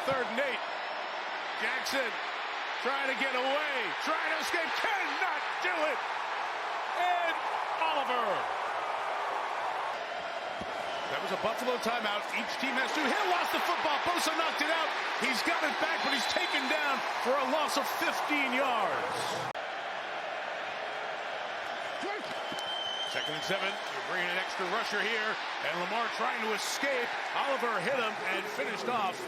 3rd and 8. Jackson trying to get away, trying to escape, cannot do it. And Oliver. That was a Buffalo timeout. Each team has 2. Hill lost the football. Bosa knocked it out. He's got it back, but he's taken down for a loss of 15 yards. 2nd and 7. You're bringing an extra rusher here, and Lamar trying to escape. Oliver hit him and finished off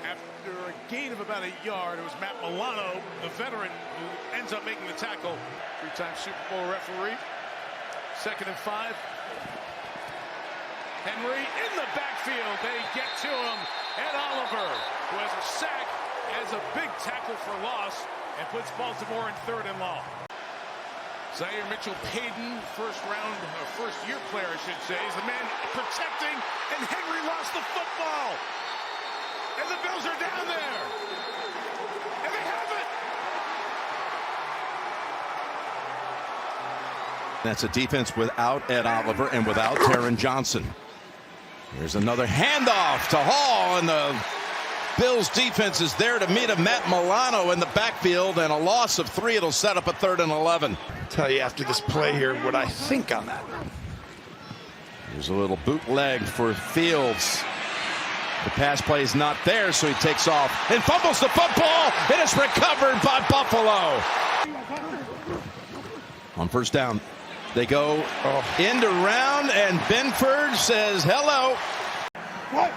after a gain of about a yard. It was Matt Milano, the veteran, who ends up making the tackle. 3-time Super Bowl referee. 2nd and 5. Henry in the backfield. They get to him. And Oliver, who has a sack, has a big tackle for loss and puts Baltimore in 3rd and long. Zaire Mitchell-Payton, first-year player, I should say, is the man protecting, and Henry lost the football. And the Bills are down there. And they have it. That's a defense without Ed Oliver and without Taron Johnson. There's another handoff to Hall, and the Bills defense is there to meet a Matt Milano in the backfield, and a loss of 3. It'll set up a 3rd and 11. I'll tell you after this play here what I think on that. There's a little bootleg for Fields. The pass play is not there, so he takes off and fumbles the football. It is recovered by Buffalo. On 1st down, they go end around, and Benford says hello. What?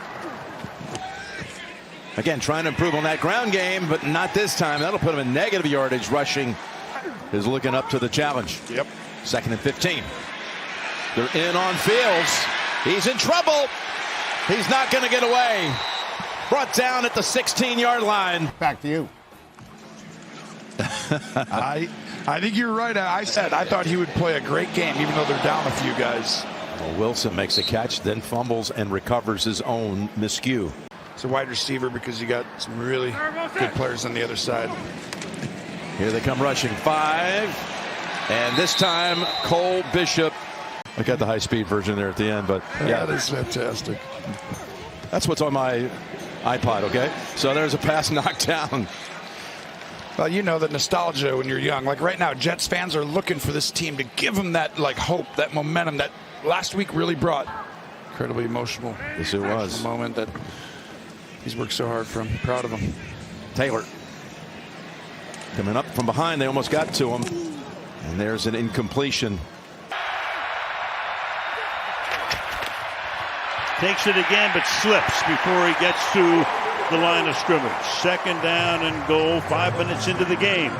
Again, trying to improve on that ground game, but not this time. That'll put him in negative yardage. Rushing is looking up to the challenge. Yep. 2nd and 15. They're in on Fields. He's in trouble. He's not going to get away. Brought down at the 16-yard line. Back to you. I think you're right. I said I thought he would play a great game, even though they're down a few guys. Well, Wilson makes a catch, then fumbles and recovers his own miscue. It's a wide receiver because you got some really good players on the other side. Here they come rushing. 5. And this time, Cole Bishop. I got the high-speed version there at the end, but yeah. That is fantastic. That's what's on my iPod, okay? So there's a pass knocked down. Well, you know the nostalgia when you're young. Like right now, Jets fans are looking for this team to give them that like hope, that momentum that last week really brought. Incredibly emotional. Yes, it was. Moment that he's worked so hard for him. Proud of him. Taylor coming up from behind. They almost got to him. And there's an incompletion. Takes it again, but slips before he gets to the line of scrimmage. 2nd down and goal, 5 minutes into the game.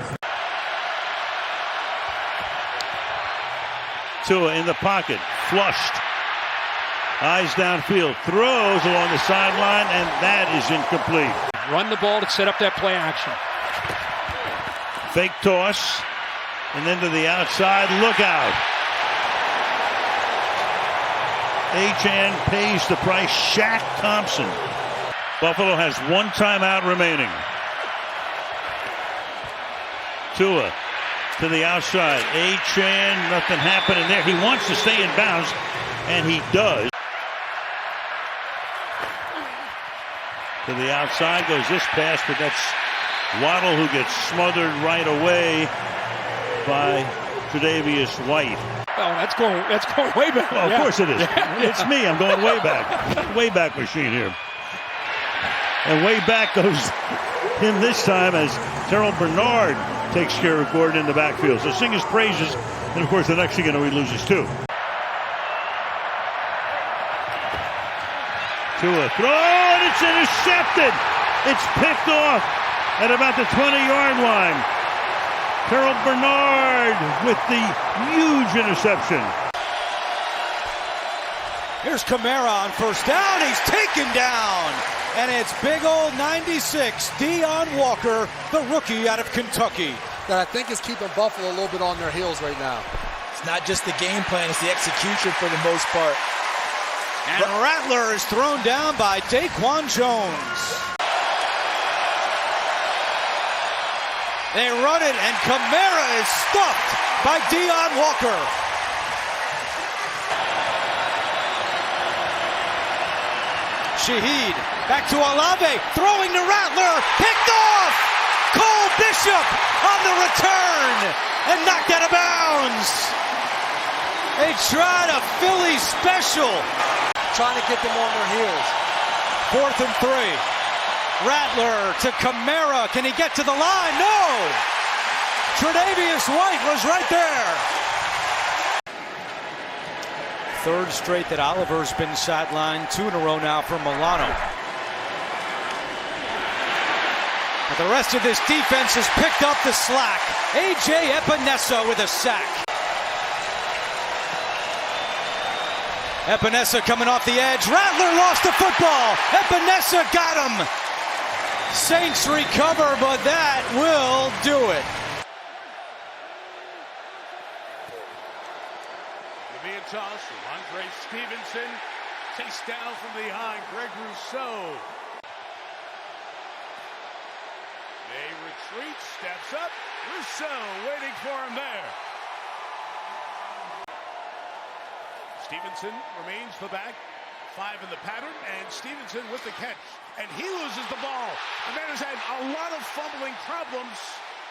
Tua in the pocket, flushed. Eyes downfield, throws along the sideline, and that is incomplete. Run the ball to set up that play action. Fake toss, and then to the outside, look out. Achane pays the price. Shaq Thompson. Buffalo has 1 timeout remaining. Tua to the outside. Achane, nothing happening there. He wants to stay in bounds, and he does. To the outside goes this pass, but that's Waddle who gets smothered right away by Tre'Davious White. Oh, that's going way back. Well, of course it is. It's me. I'm going way back. Way back machine here. And way back goes him this time as Terrell Bernard takes care of Gordon in the backfield. So sing his praises. And, of course, the next thing you know, he loses 2. Tua throw, and it's intercepted. It's picked off at about the 20-yard line. Terrell Bernard with the huge interception. Here's Kamara on 1st down. He's taken down. And it's big old 96, Deion Walker, the rookie out of Kentucky. That I think is keeping Buffalo a little bit on their heels right now. It's not just the game plan, it's the execution for the most part. And Rattler is thrown down by Daquan Jones. They run it, and Kamara is stuffed by Deion Walker. Shaheed back to Olave, throwing to Rattler, picked off! Cole Bishop on the return and knocked out of bounds. They tried a Philly special. Trying to get them on their heels. 4th and 3. Rattler to Kamara. Can he get to the line? No! Tre'Davious White was right there. 3rd straight that Oliver's been sidelined. 2 in a row now for Milano. But the rest of this defense has picked up the slack. A.J. Epinesa with a sack. Epinesa coming off the edge. Rattler lost the football. Epinesa got him. Saints recover, but that will do it. Toss from Andre Stevenson, chased down from behind Greg Rousseau. They retreat, steps up, Rousseau waiting for him there. Stevenson remains the back, 5 in the pattern, and Stevenson with the catch, and he loses the ball. The man has had a lot of fumbling problems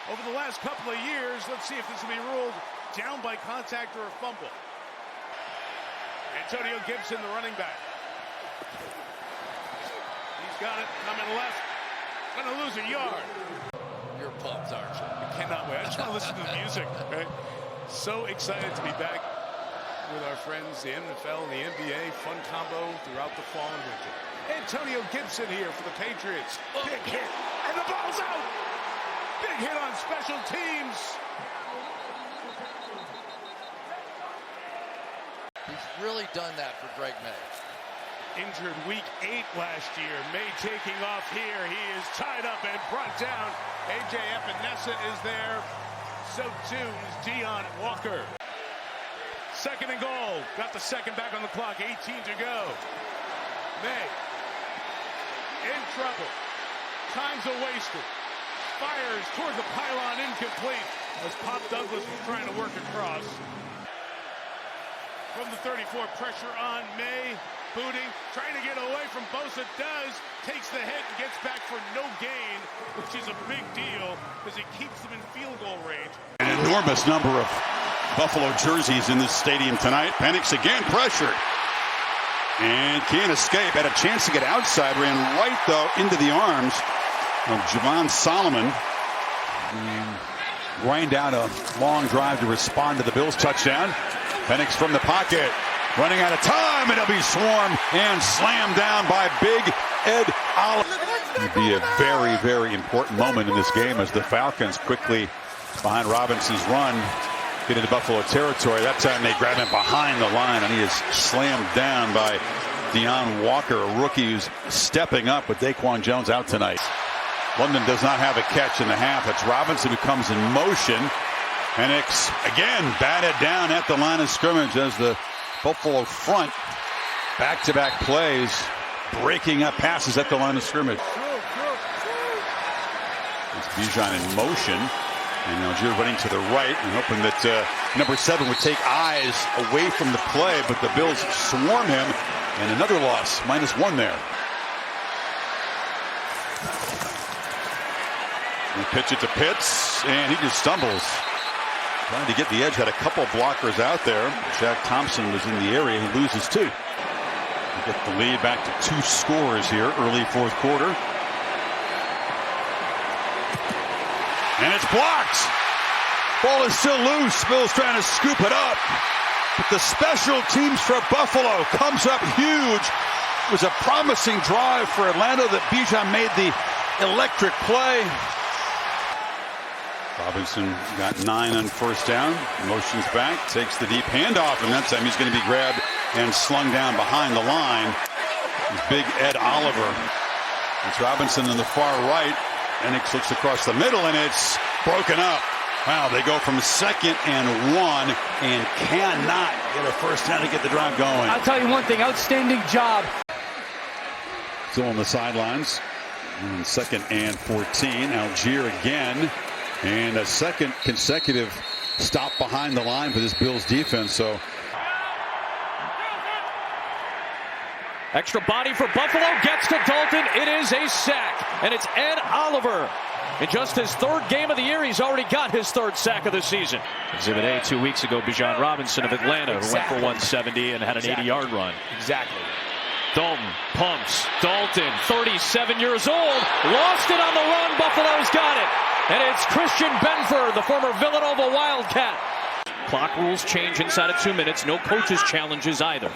over the last couple of years. Let's see if this will be ruled down by contact or a fumble. Antonio Gibson, the running back. He's got it, coming left. Gonna lose a yard. You're pumped, aren't you? I cannot wait. I just want to listen to the music, right? So excited to be back with our friends, the NFL and the NBA. Fun combo throughout the fall and winter. Antonio Gibson here for the Patriots. Big hit, and the ball's out! Big hit on special teams. He's really done that for Greg May. Injured week 8 last year. May taking off here. He is tied up and brought down. A.J. Epinesa is there. So too is Dion Walker. 2nd and goal. Got the second back on the clock. 18 to go. May in trouble. Time's a wasted. Fires toward the pylon, incomplete as Pop Douglas was trying to work across. From the 34, pressure on May, booting, trying to get away from Bosa, does, takes the hit and gets back for no gain, which is a big deal because it keeps them in field goal range. An enormous number of Buffalo jerseys in this stadium tonight. Penix again pressured and can't escape. Had a chance to get outside, ran right though into the arms of Javon Solomon. Grind out a long drive to respond to the Bills touchdown. Penix from the pocket, running out of time, and he'll be swarmed and slammed down by Big Ed Oliver. It'll be a very, very important moment in this game as the Falcons quickly, behind Robinson's run, get into Buffalo territory. That time they grab him behind the line, and he is slammed down by Dion Walker, a rookie who's stepping up with Daquan Jones out tonight. London does not have a catch in the half. It's Robinson who comes in motion. Penix again batted down at the line of scrimmage as the Buffalo front back-to-back plays breaking up passes at the line of scrimmage. It's Bijan in motion, and Algier running to the right and hoping that number 7 would take eyes away from the play, but the Bills swarm him, and another loss, -1 there. They pitch it to Pitts, and he just stumbles. Trying to get the edge, had a couple blockers out there. Jack Thompson was in the area. He loses 2. They get the lead back to 2 scores here, early 4th quarter. And it's blocked. Ball is still loose. Bills trying to scoop it up. But the special teams for Buffalo comes up huge. It was a promising drive for Atlanta that Bijan made the electric play. Robinson got 9 on 1st down. Motions back, takes the deep handoff, and that time he's going to be grabbed and slung down behind the line. It's Big Ed Oliver. It's Robinson on the far right. Penix looks across the middle, and it's broken up. Wow, they go from 2nd and 1 and cannot get a 1st down to get the drive going. I'll tell you one thing, outstanding job. Still on the sidelines. 2nd and 14. Algier again. And a 2nd consecutive stop behind the line for this Bills defense. So Extra body for Buffalo, gets to Dalton. It is a sack, and it's Ed Oliver. In just his third game of the year, he's already got his third sack of the season. Exhibit A 2 weeks ago, Bijan Robinson of Atlanta, who went for 170 and had an 80-yard run. Exactly. Dalton pumps. Dalton, 37 years old, lost it on the run. Buffalo's got it. And it's Christian Benford, the former Villanova Wildcat. Clock rules change inside of 2 minutes. No coaches' challenges either.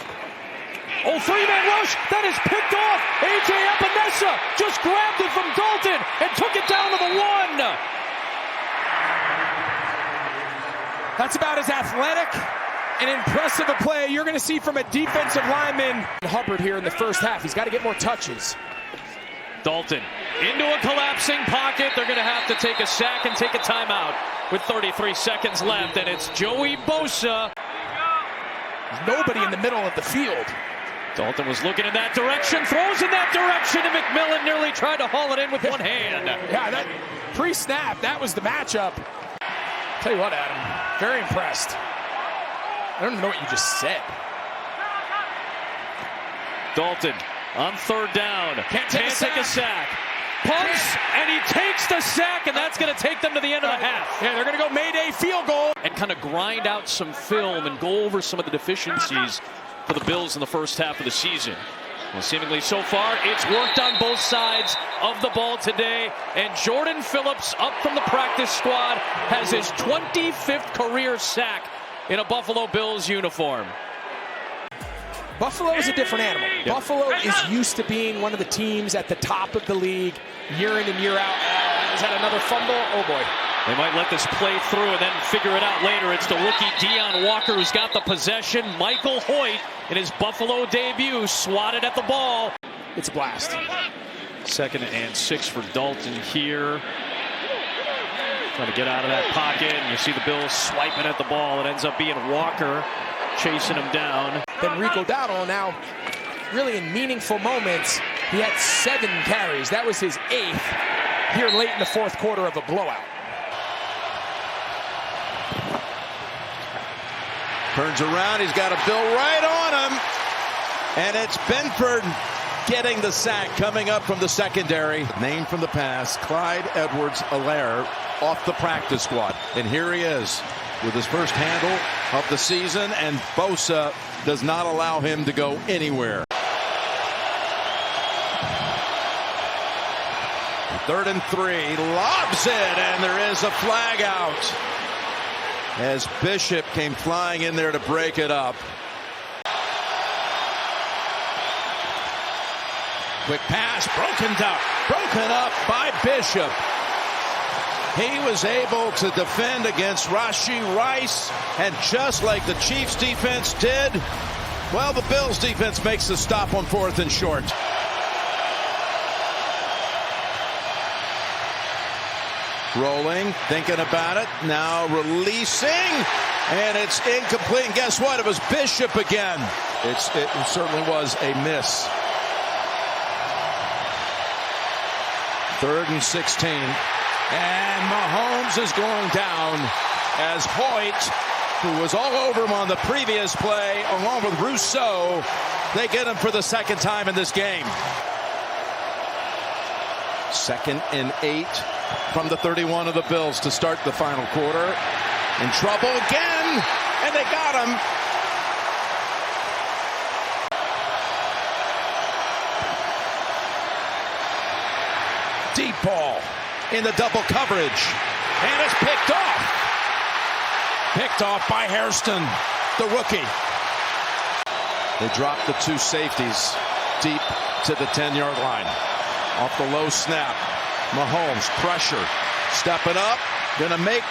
Oh, three-man rush. That is picked off. A.J. Epinesa just grabbed it from Dalton and took it down to the 1. That's about as athletic and impressive a play you're going to see from a defensive lineman. Hubbard here in the first half. He's got to get more touches. Dalton into a collapsing pocket. They're going to have to take a sack and take a timeout with 33 seconds left. And it's Joey Bosa. There's nobody in the middle of the field. Dalton was looking in that direction, throws in that direction, and McMillan nearly tried to haul it in with one hand. Yeah, that pre-snap, that was the matchup. Tell you what, Adam, very impressed. I don't even know what you just said. Dalton on third down. Can't take a sack. Pumps, and he takes the sack, and that's going to take them to the end of the half. Yeah, they're going to go Mayday field goal. And kind of grind out some film and go over some of the deficiencies for the Bills in the first half of the season. Well, seemingly so far, it's worked on both sides of the ball today. And Jordan Phillips, up from the practice squad, has his 25th career sack in a Buffalo Bills uniform. Buffalo is a different animal. Yep. Buffalo is used to being one of the teams at the top of the league year in and year out. Is that another fumble? Oh, boy. They might let this play through and then figure it out later. It's the rookie Deion Walker who's got the possession. Michael Hoyt, in his Buffalo debut, swatted at the ball. It's a blast. 2nd and 6 for Dalton here. Trying to get out of that pocket, and you see the Bills swiping at the ball. It ends up being Walker chasing him down. Then Rico Dowdle now really in meaningful moments. He had 7 carries. That was his 8th here late in the fourth quarter of a blowout. Turns around, he's got a Bill right on him. And it's Benford getting the sack coming up from the secondary. Name from the past, Clyde Edwards-Helaire off the practice squad. And here he is with his first handle of the season, and Bosa does not allow him to go anywhere. 3rd and 3, lobs it, and there is a flag out as Bishop came flying in there to break it up. Quick pass, broken up by Bishop. He was able to defend against Rashee Rice, and just like the Chiefs defense did, well, the Bills defense makes the stop on 4th and short. Rolling, thinking about it, now releasing, and it's incomplete. And guess what? It was Bishop again. It certainly was a miss. 3rd and 16. And Mahomes is going down as Hoyt, who was all over him on the previous play, along with Rousseau, they get him for the 2nd time in this game. 2nd and 8 from the 31 of the Bills to start the final quarter. In trouble again, and they got him. Deep ball in the double coverage, and it's picked off. Picked off by Hairston, the rookie. They dropped the 2 safeties deep to the 10-yard line. Off the low snap, Mahomes, pressure, stepping up, gonna make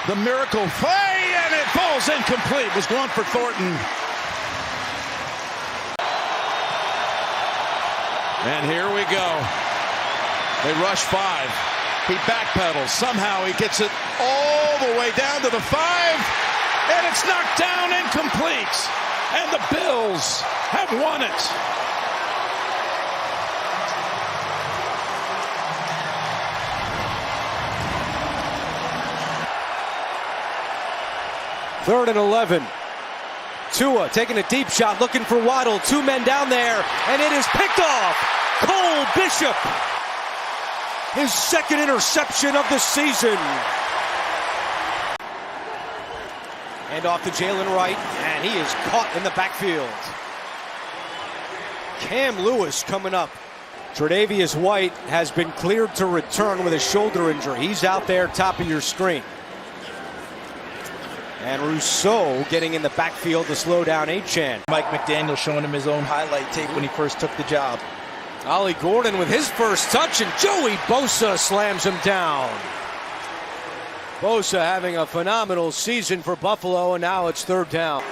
the miracle play, and it falls incomplete. Was going for Thornton. And here we go. They rush 5. He backpedals. Somehow he gets it all the way down to the 5, and it's knocked down incomplete. And the Bills have won it. Third and 11. Tua taking a deep shot, looking for Waddle. 2 men down there, and it is picked off. Cole Bishop, his second interception of the season. And off to Jalen Wright, and he is caught in the backfield. Cam Lewis coming up. Tre'Davious White has been cleared to return with a shoulder injury. He's out there, top of your screen. And Rousseau getting in the backfield to slow down Achane. Mike McDaniel showing him his own highlight tape when he first took the job. Ollie Gordon with his first touch, and Joey Bosa slams him down. Bosa having a phenomenal season for Buffalo, and now it's 3rd down.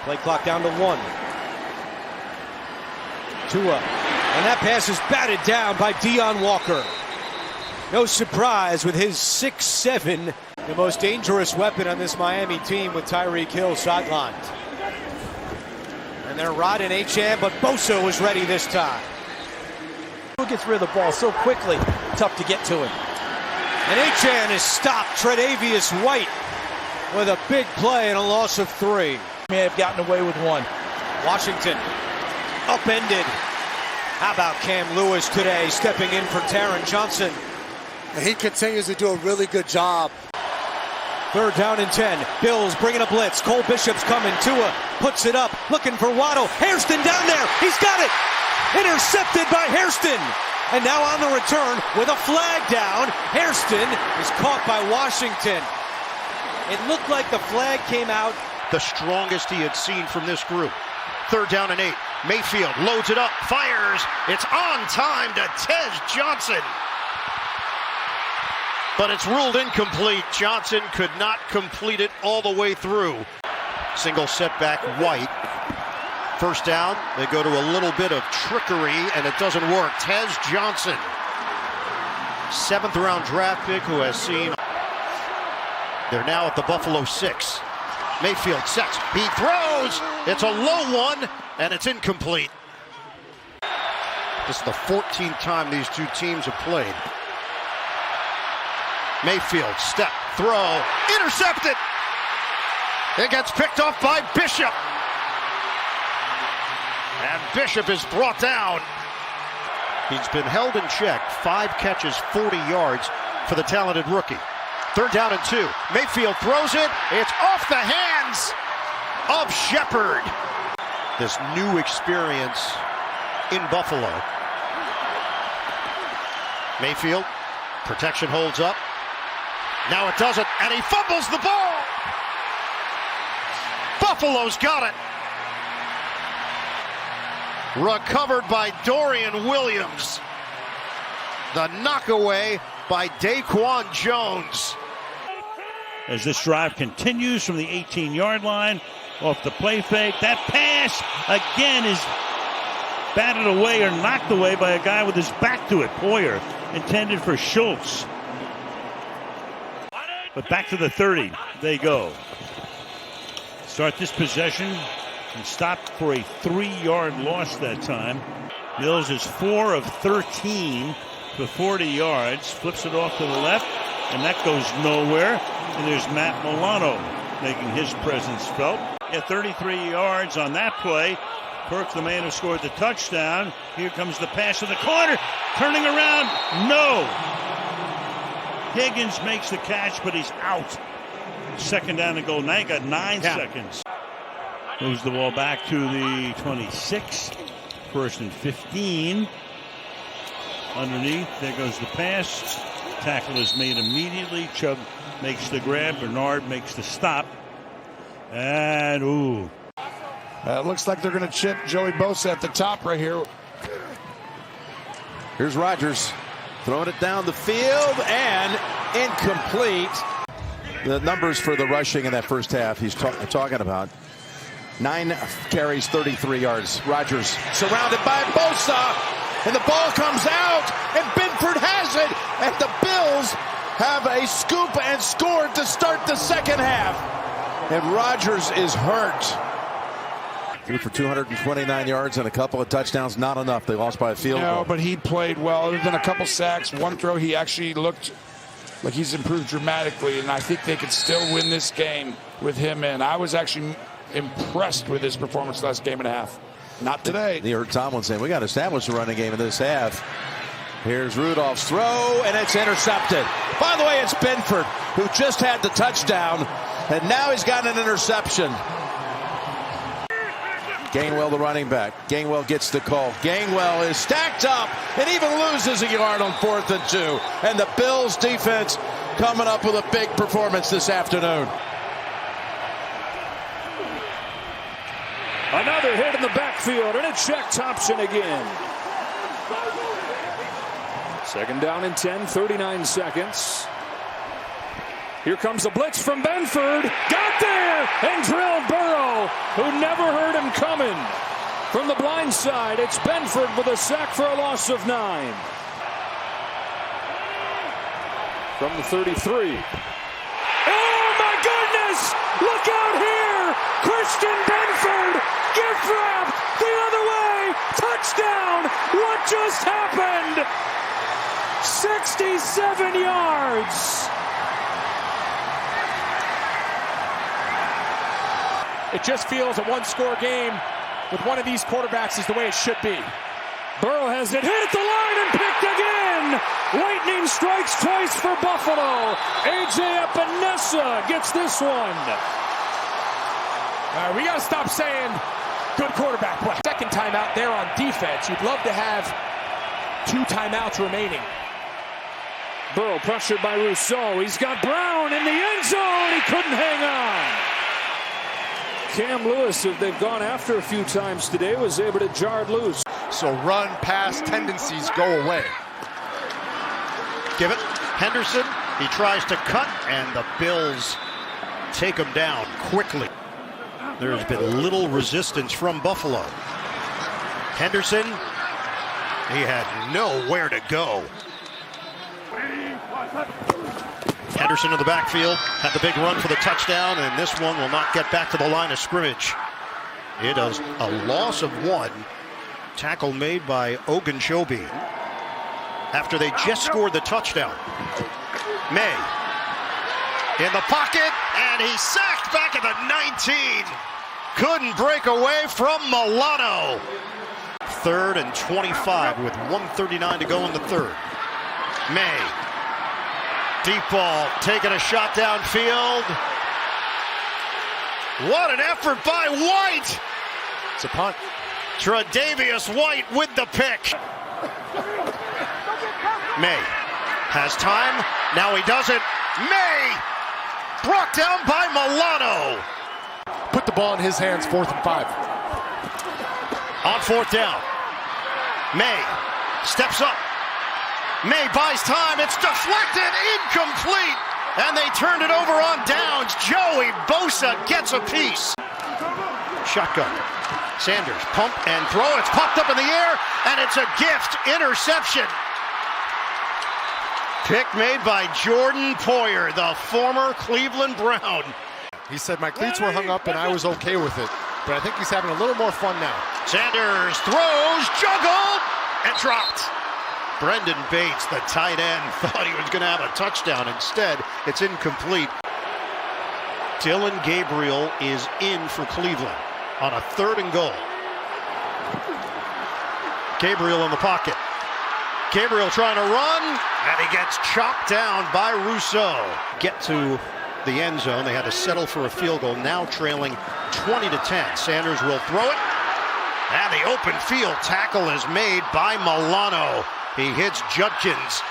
Play clock down to 1. Tua, and that pass is batted down by Deion Walker. No surprise with his 6'7", the most dangerous weapon on this Miami team with Tyreek Hill sidelined. And they're riding Achane, but Bosa was ready this time. Who gets rid of the ball so quickly? Tough to get to him. And Achane is stopped. Tre'Davious White with a big play and a loss of 3. May have gotten away with 1. Washington upended. How about Cam Lewis today stepping in for Taron Johnson? And he continues to do a really good job. 3rd down and 10. Bills bringing a blitz. Cole Bishop's coming. Tua puts it up, looking for Waddle. Hairston down there. He's got it. Intercepted by Hairston. And now on the return with a flag down. Hairston is caught by Washington. It looked like the flag came out. The strongest he had seen from this group. 3rd down and 8. Mayfield loads it up, fires. It's on time to Tez Johnson. But it's ruled incomplete. Johnson could not complete it all the way through. Single setback, White. 1st down, they go to a little bit of trickery, and it doesn't work. Tez Johnson, 7th round draft pick who has seen. They're now at the Buffalo 6. Mayfield sets, he throws, it's a low one, and it's incomplete. This is the 14th time these two teams have played. Mayfield, step, throw, intercepted! It gets picked off by Bishop. And Bishop is brought down. He's been held in check. 5 catches, 40 yards for the talented rookie. 3rd down and 2. Mayfield throws it. It's off the hands of Shepard. This new experience in Buffalo. Mayfield, protection holds up. Now it doesn't, and he fumbles the ball. Buffalo's got it. Recovered by Dorian Williams. The knockaway by Daquan Jones. As this drive continues from the 18-yard line, off the play fake, that pass again is batted away or knocked away by a guy with his back to it. Poyer intended for Schultz. But back to the 30 they go. Start this possession and stopped for a 3-yard loss that time. Mills is 4 of 13 for 40 yards. Flips it off to the left, and that goes nowhere. And there's Matt Milano making his presence felt. At 33 yards on that play. Kirk, the man who scored the touchdown. Here comes the pass to the corner. Turning around. No. Higgins makes the catch, but he's out. 2nd down and goal. Now you got 9 seconds. Moves the ball back to the 26. 1st and 15. Underneath, there goes the pass. Tackle is made immediately. Chubb makes the grab. Bernard makes the stop. And, ooh. It looks like they're going to chip Joey Bosa at the top right here. Here's Rodgers throwing it down the field and incomplete. The numbers for the rushing in that first half he's talking about. 9 carries, 33 yards. Rodgers surrounded by Bosa, and the ball comes out, and Binford has it, and the Bills have a scoop and scored to start the 2nd half. And Rodgers is hurt. Threw for 229 yards and a couple of touchdowns. Not enough. They lost by a field goal. No, but he played well. Other than a couple sacks, 1 throw, he actually looked like he's improved dramatically, and I think they could still win this game with him in. I was actually impressed with his performance last game and a half. Not today. You heard Tomlin saying, we got to establish a running game in this half. Here's Rudolph's throw, and it's intercepted. By the way, it's Benford, who just had the touchdown, and now he's got an interception. Gainwell, the running back. Gainwell gets the call. Gainwell is stacked up and even loses a yard on 4th and 2. And the Bills defense coming up with a big performance this afternoon. Another hit in the backfield, and a check Thompson again. 2nd down and 10, 39 seconds. Here comes a blitz from Benford. Got there and drilled Burrow, who never heard him coming. From the blind side, it's Benford with a sack for a loss of 9. From the 33. Oh, my goodness! Look out here! Christian Benford! Gift wrapped the other way! Touchdown! What just happened? 67 yards! It just feels a one-score game with one of these quarterbacks is the way it should be. Burrow has it hit at the line and picked again. Lightning strikes twice for Buffalo. A.J. Epinesa gets this one. All right, we got to stop saying good quarterback play. 2nd timeout there on defense. You'd love to have 2 timeouts remaining. Burrow pressured by Rousseau. He's got Brown in the end zone. He couldn't hang on. Cam Lewis, if they've gone after a few times today, was able to jar it loose. So run pass tendencies go away. Give it. Henderson, he tries to cut, and the Bills take him down quickly. There's been little resistance from Buffalo. Henderson, he had nowhere to go. Henderson in the backfield, had the big run for the touchdown, and this one will not get back to the line of scrimmage. It is a loss of 1. Tackle made by Ogunjobi after they just scored the touchdown. May in the pocket, and he's sacked back at the 19. Couldn't break away from Milano. 3rd and 25 with 1:39 to go in the 3rd. May. Deep ball, taking a shot downfield. What an effort by White! It's a punt. Tre'Davious White with the pick. May has time. Now he doesn't. May brought down by Milano. Put the ball in his hands, 4th and 5. On 4th down. May steps up. May buys time. It's deflected, incomplete, and they turned it over on downs. Joey Bosa gets a piece. Shotgun. Sanders pump and throw. It's popped up in the air, and it's a gift interception. Pick made by Jordan Poyer, the former Cleveland Brown. He said my cleats were hung up and I was okay with it, but I think he's having a little more fun now. Sanders throws, juggled, and dropped. Brendan Bates, the tight end, thought he was going to have a touchdown. Instead, it's incomplete. Dylan Gabriel is in for Cleveland on a 3rd and goal. Gabriel in the pocket. Gabriel trying to run, and he gets chopped down by Rousseau. Get to the end zone. They had to settle for a field goal, now trailing 20-10. Sanders will throw it, and the open field tackle is made by Milano. He hits Judkins.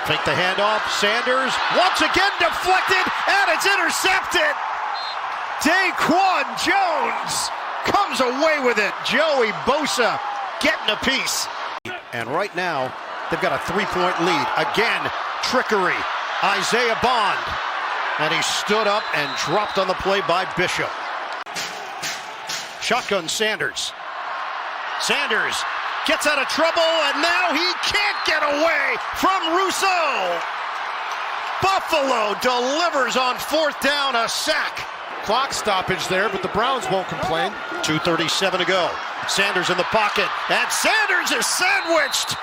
Fake the handoff. Sanders once again deflected, and it's intercepted. Daquan Jones comes away with it. Joey Bosa getting a piece. And right now, they've got a 3-point lead. Again, trickery. Isaiah Bond. And he stood up and dropped on the play by Bishop. Shotgun Sanders. Sanders gets out of trouble, and now he can't get away from Rousseau. Buffalo delivers on 4th down, a sack. Clock stoppage there, but the Browns won't complain. 2:37 to go. Sanders in the pocket, and Sanders is sandwiched.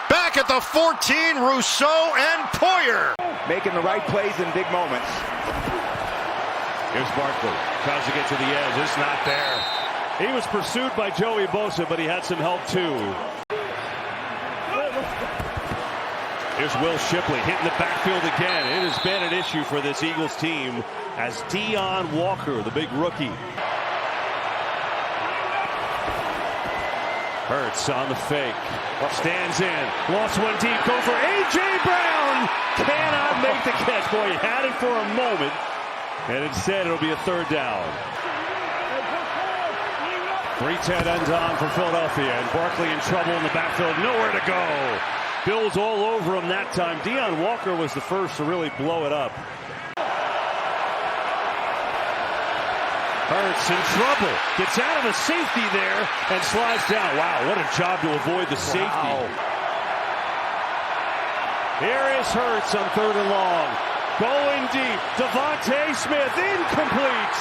Back at the 14, Rousseau and Poyer. making the right plays in big moments. Here's Barkley. Tries to get to the edge. It's not there. He was pursued by Joey Bosa, but he had some help too. Here's Will Shipley hitting the backfield again. It has been an issue for this Eagles team as Deion Walker, the big rookie. Hurts on the fake. Stands in. Lost one deep. Go for A.J. Brown. Cannot make the catch. Boy, he had it for a moment. And instead, it'll be a third down. 3-10 ends on for Philadelphia. And Barkley in trouble in the backfield. Nowhere to go. Bills all over him that time. Deion Walker was the first to really blow it up. Hurts in trouble. Gets out of the safety there and slides down. Wow, what a job to avoid the safety. Wow. Here is Hurts on 3rd and long. Going deep. Devontae Smith incomplete.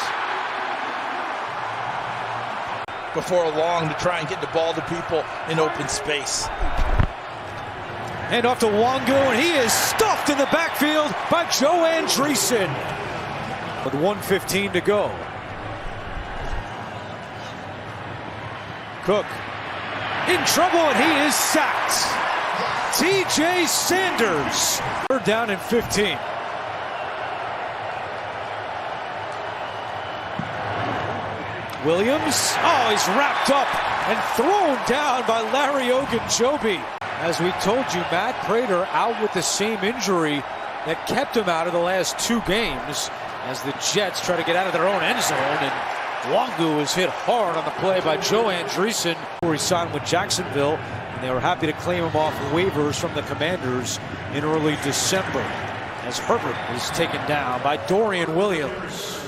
Before long to try and get the ball to people in open space. Hand off to Wangu, and he is stuffed in the backfield by Joe Andreessen. With 1:15 to go. Cook in trouble, and he is sacked. T.J. Sanders. 3rd down and 15. Williams. Oh, he's wrapped up and thrown down by Larry Ogunjobi. As we told you, Matt Prater out with the same injury that kept him out of the last 2 games as the Jets try to get out of their own end zone. And Wangu was hit hard on the play by Joe Andreessen, who he signed with Jacksonville, and they were happy to claim him off waivers from the Commanders in early December as Herbert was taken down by Dorian Williams.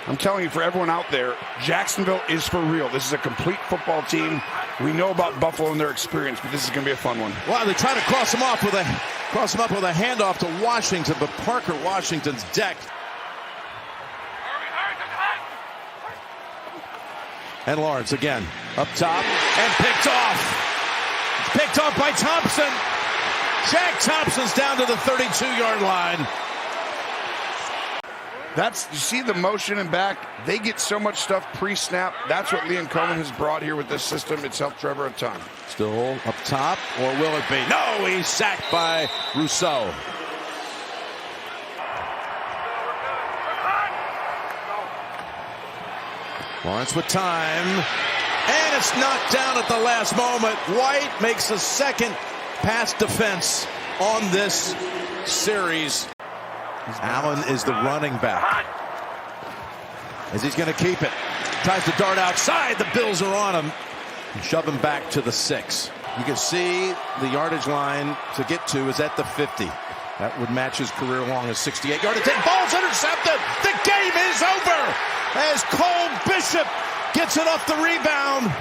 I'm telling you, for everyone out there, Jacksonville is for real. This is a complete football team. We know about Buffalo and their experience, but this is going to be a fun one. Well, they try to cross him up with a handoff to Washington, but Parker Washington's decked. And Lawrence again up top and picked off. Picked off by Thompson. Shaq Thompson's down to the 32-yard line. You see the motion and back. They get so much stuff pre-snap. That's what Liam Cohen has brought here with this system. It's helped Trevor a ton. Still up top, or will it be? No, he's sacked by Rousseau. Lawrence with time, and it's knocked down at the last moment. White makes a second pass defense on this series. Allen is the running back. As he's going to keep it. Tries to dart outside. The Bills are on him. And shove him back to the 6. You can see the yardage line to get to is at the 50. That would match his career long as 68-yard attempt. Ball's intercepted. The game is over as Cole Bishop gets it off the rebound.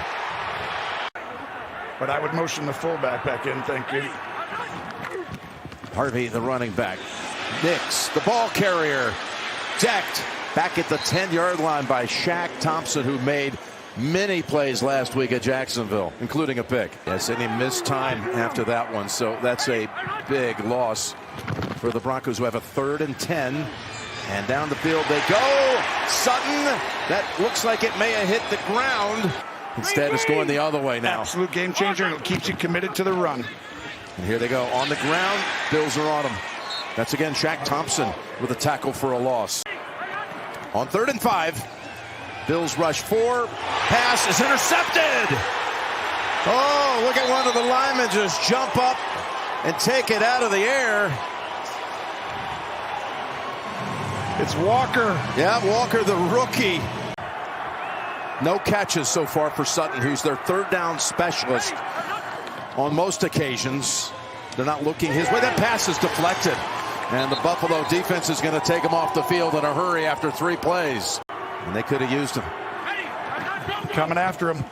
But I would motion the fullback back in, thank you. Harvey, the running back. Nix, the ball carrier, decked back at the 10-yard line by Shaq Thompson, who made many plays last week at Jacksonville, including a pick. Yes, and he missed time after that one, so that's a big loss for the Broncos, who have a 3rd and 10. And down the field they go. Sutton, that looks like it may have hit the ground. Instead, it's going the other way now. Absolute game changer, and it keeps you committed to the run. And here they go on the ground. Bills are on him. That's again Shaq Thompson with a tackle for a loss. On 3rd and 5, Bills rush 4. Pass is intercepted. Oh, look at one of the linemen just jump up and take it out of the air. It's Walker. Yeah, Walker, the rookie. No catches so far for Sutton, who's their 3rd down specialist on most occasions. They're not looking his way. That pass is deflected. And the Buffalo defense is going to take him off the field in a hurry after 3 plays. And they could have used him. Coming after him.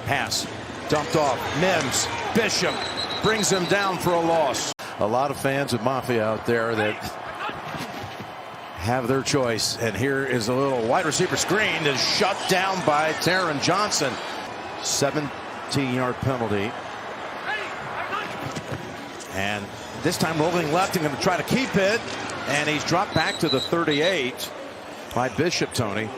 Pass dumped off. Mims, Bishop brings him down for a loss. A lot of fans of Mafia out there that have their choice. And here is a little wide receiver screen is shut down by Taron Johnson. 17-yard penalty. And This time rolling left and going to try to keep it. And he's dropped back to the 38 by Bishop, Tony.